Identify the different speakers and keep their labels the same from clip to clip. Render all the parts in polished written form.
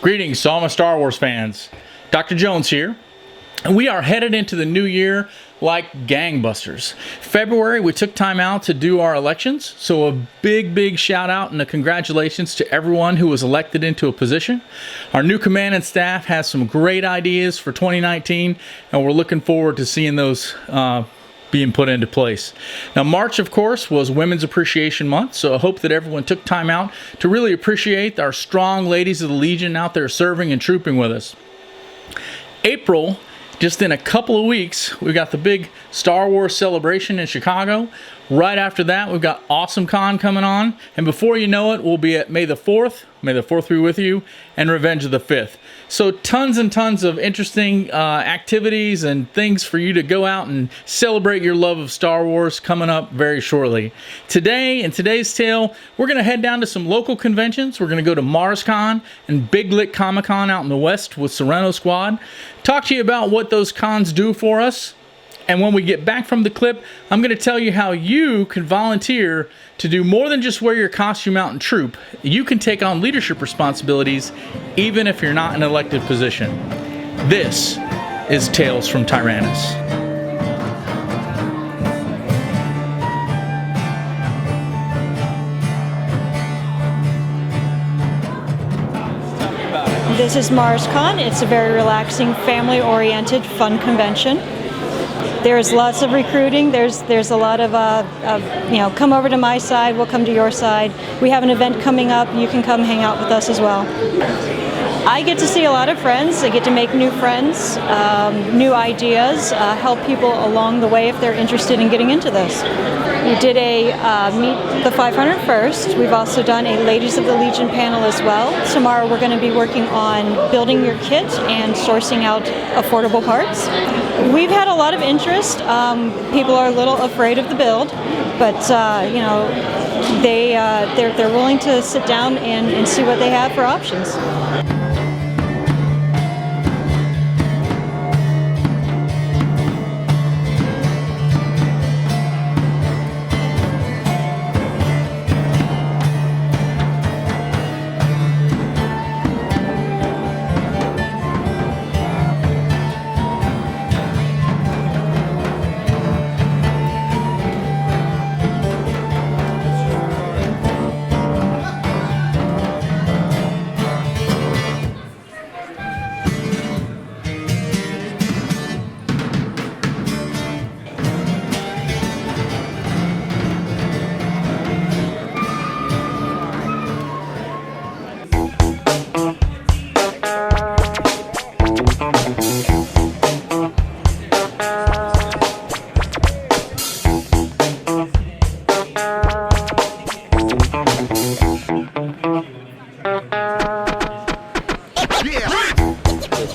Speaker 1: Greetings to all my Star Wars fans. Dr. Jones here. And we are headed into the new year like gangbusters. February, we took time out to do our elections. So a big shout out and a congratulations to everyone who was elected into a position. Our new command and staff has some great ideas for 2019, and we're looking forward to seeing those being put into place. Now, March, of course, was Women's Appreciation Month, so I hope that everyone took time out to really appreciate our strong ladies of the Legion out there serving and trooping with us. April, just in a couple of weeks, we've got the big Star Wars celebration in Chicago. Right after that, we've got Awesome Con coming on. And before you know it, we'll be at May the 4th. May the 4th be with you. And Revenge of the 5th. So tons and tons of interesting activities and things for you to go out and celebrate your love of Star Wars coming up very shortly. Today, in today's tale, we're going to head down to some local conventions. We're going to go to Marscon and Big Lit Comicon out in the west with Sereno Squad. Talk to you about what those cons do for us. And when we get back from the clip, I'm going to tell you how you can volunteer to do more than just wear your costume out and troop. You can take on leadership responsibilities even if you're not in an elected position. This is Tales from Tyrannus.
Speaker 2: This is Marscon. It's a very relaxing, family-oriented, fun convention. There's lots of recruiting. There's a lot of come over to my side, we'll come to your side. We have an event coming up. You can come hang out with us as well. I get to see a lot of friends. I get to make new friends, new ideas, help people along the way if they're interested in getting into this. We did a Meet the 500 first. We've also done a Ladies of the Legion panel as well. Tomorrow we're going to be working on building your kit and sourcing out affordable parts. We've had a lot of interest. People are a little afraid of the build, but they're willing to sit down and see what they have for options.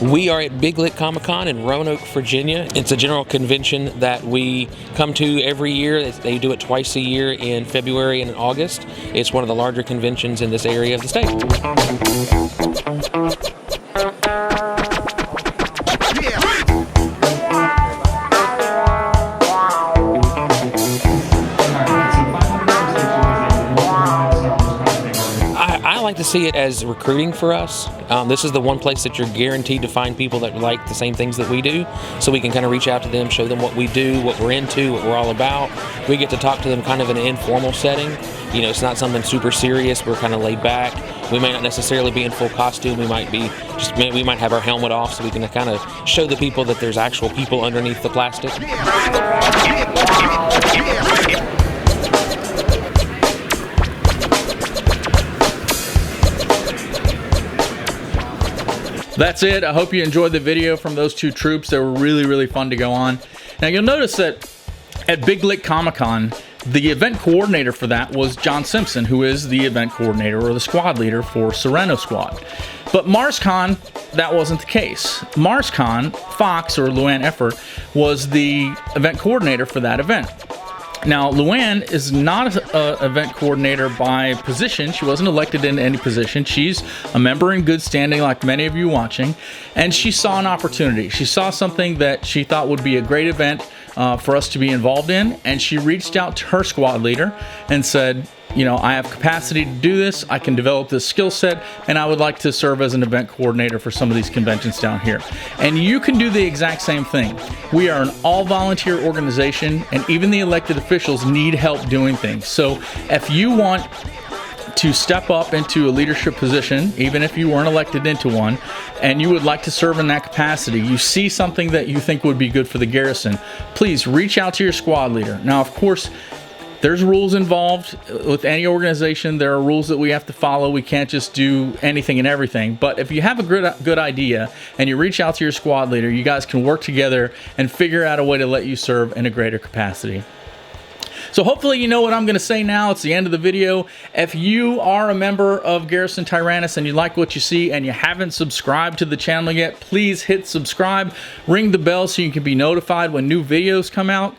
Speaker 3: We are at Big Lit Comicon in Roanoke, Virginia. It's a general convention that we come to every year. They do it twice a year in February and in August. It's one of the larger conventions in this area of the state. I like to see it as recruiting for us. This is the one place that you're guaranteed to find people that like the same things that we do, so we can kind of reach out to them, show them what we do, what we're into, what we're all about. We get to talk to them kind of in an informal setting. You know, it's not something super serious. We're kind of laid back. We may not necessarily be in full costume. We might have our helmet off so we can kind of show the people that there's actual people underneath the plastic.
Speaker 1: That's it. I hope you enjoyed the video from those two troops. They were really fun to go on. Now you'll notice that at Big Lit Comicon, the event coordinator for that was John Simpson, who is the event coordinator or the squad leader for Sereno Squad. But Marscon, that wasn't the case. Marscon, Fox, or Luann Effort, was the event coordinator for that event. Now, Luann is not an event coordinator by position. She wasn't elected in any position. She's a member in good standing, like many of you watching, and she saw an opportunity. She saw something that she thought would be a great event for us to be involved in. And she reached out to her squad leader and said, you know, I have capacity to do this, I can develop this skill set, and I would like to serve as an event coordinator for some of these conventions down here. And you can do the exact same thing. We are an all-volunteer organization, and even the elected officials need help doing things. So if you want to step up into a leadership position, even if you weren't elected into one, and you would like to serve in that capacity, you see something that you think would be good for the garrison, please reach out to your squad leader. Now, of course, there's rules involved with any organization. There are rules that we have to follow. We can't just do anything and everything. But if you have a good idea and you reach out to your squad leader, you guys can work together and figure out a way to let you serve in a greater capacity. So hopefully you know what I'm going to say now. It's the end of the video. If you are a member of Garrison Tyranus and you like what you see and you haven't subscribed to the channel yet, please hit subscribe. Ring the bell so you can be notified when new videos come out.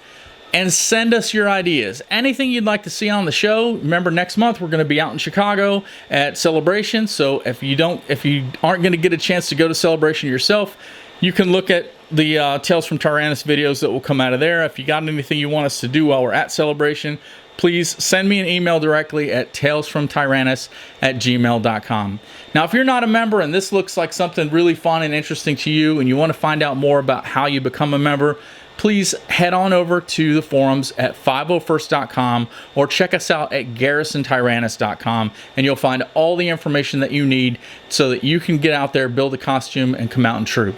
Speaker 1: And send us your ideas. Anything you'd like to see on the show. Remember, next month we're going to be out in Chicago at Celebration. So if you aren't going to get a chance to go to Celebration yourself, you can look at the Tales from Tyranus videos that will come out of there. If you got anything you want us to do while we're at Celebration, please send me an email directly at talesfromtyrannus@gmail.com. Now, if you're not a member and this looks like something really fun and interesting to you and you want to find out more about how you become a member, please head on over to the forums at 501st.com or check us out at garrisontyrannus.com, and you'll find all the information that you need so that you can get out there, build a costume, and come out in troop.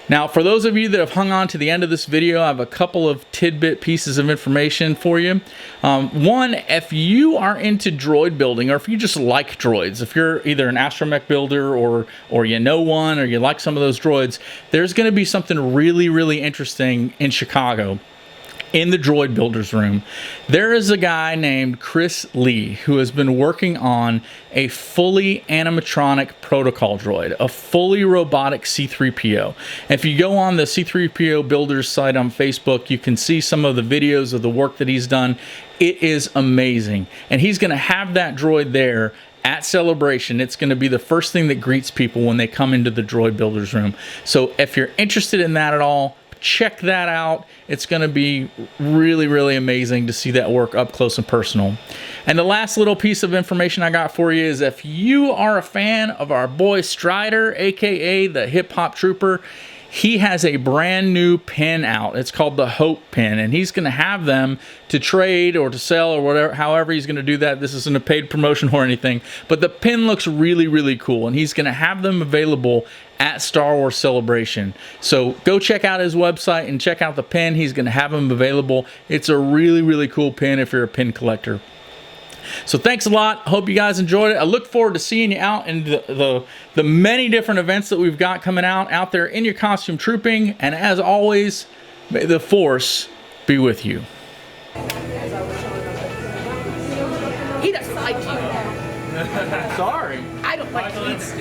Speaker 1: Now, for those of you that have hung on to the end of this video, I have a couple of tidbit pieces of information for you. One, if you are into droid building, or if you just like droids, if you're either an astromech builder or you know one, or you like some of those droids, there's going to be something really, really interesting in Chicago. In the droid builders room, there is a guy named Chris Lee who has been working on a fully animatronic protocol droid, a fully robotic C-3PO. If you go on the C-3PO builders site on Facebook, you can see some of the videos of the work that he's done. It is amazing, and he's going to have that droid there at Celebration. It's going to be the first thing that greets people when they come into the droid builders room. So if you're interested in that at all, check that out. It's going to be really, really amazing to see that work up close and personal. And the last little piece of information I got for you is if you are a fan of our boy Strider, aka the Hip Hop Trooper, he has a brand new pin out. It's called the Hope Pin, and he's going to have them to trade or to sell or whatever, however he's going to do that. This isn't a paid promotion or anything, but the pin looks really, really cool, and he's going to have them available at Star Wars Celebration. So go check out his website and check out the pin. He's going to have them available. It's a really, really cool pin if you're a pin collector. So thanks a lot. Hope you guys enjoyed it. I look forward to seeing you out in the many different events that we've got coming out there in your costume trooping. And as always, may the Force be with you.
Speaker 4: He doesn't like you.
Speaker 1: Sorry.
Speaker 4: I don't like kids.